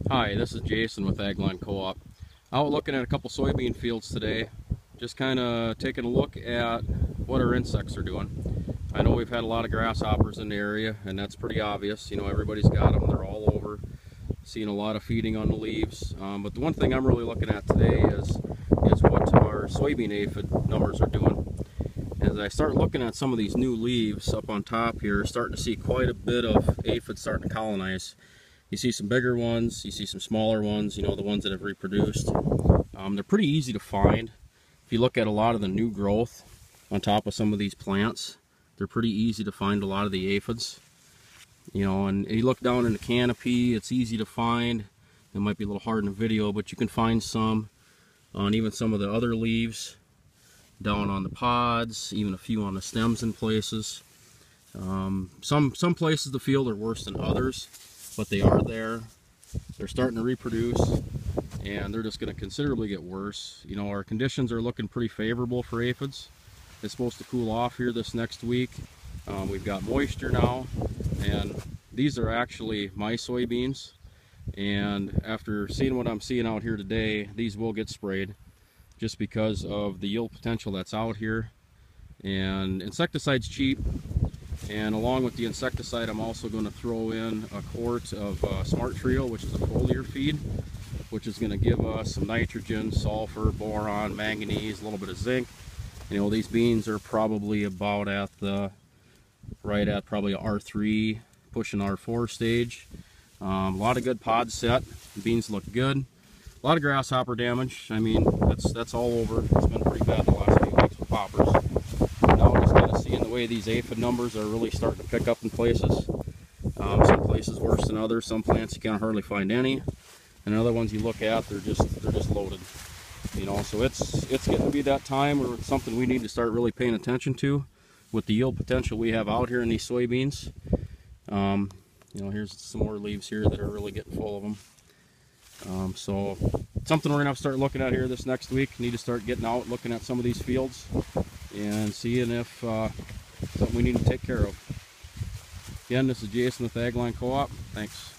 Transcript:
Hi, this is Jason with Agland Co-op. Out looking at a couple soybean fields today, just kind of taking a look at what our insects are doing. I know we've had a lot of grasshoppers in the area, and that's pretty obvious. You know, everybody's got them, they're all over. Seeing a lot of feeding on the leaves. But the one thing I'm really looking at today is what our soybean aphid numbers are doing. As I start looking at some of these new leaves up on top here, starting to see quite a bit of aphids starting to colonize. You see some bigger ones, you see some smaller ones, you know, the ones that have reproduced. They're pretty easy to find. If you look at a lot of the new growth on top of some of these plants, they're pretty easy to find a lot of the aphids. You know, and you look down in the canopy, it's easy to find. It might be a little hard in the video, but you can find some on even some of the other leaves, down on the pods, even a few on the stems in places. Some places the field are worse than others, but they are there. They're starting to reproduce, and they're just going to considerably get worse. You know, our conditions are looking pretty favorable for aphids. It's supposed to cool off here this next week. We've got moisture now, and these are actually my soybeans. And after seeing what I'm seeing out here today, these will get sprayed just because of the yield potential that's out here. And insecticide's cheap. And along with the insecticide, I'm also going to throw in a quart of Smart Trio, which is a foliar feed, which is going to give us some nitrogen, sulfur, boron, manganese, a little bit of zinc. You know, these beans are probably about at the right at probably R3, pushing R4 stage. A lot of good pods set. The beans look good. A lot of grasshopper damage. I mean, that's all over. It's been pretty bad the last few weeks with poppers. Now we're just kind of seeing the way these aphid numbers are really starting to pick up in places. Some places worse than others. Some plants you can't hardly find any, and other ones you look at, they're just loaded. You know, so it's getting to be that time where it's something we need to start really paying attention to with the yield potential we have out here in these soybeans. You know, here's some more leaves here that are really getting full of them. So something we're gonna have to start looking at here this next week. Need to start getting out, looking at some of these fields and seeing if something we need to take care of. Again, this is Jason with Agland Co-op. Thanks.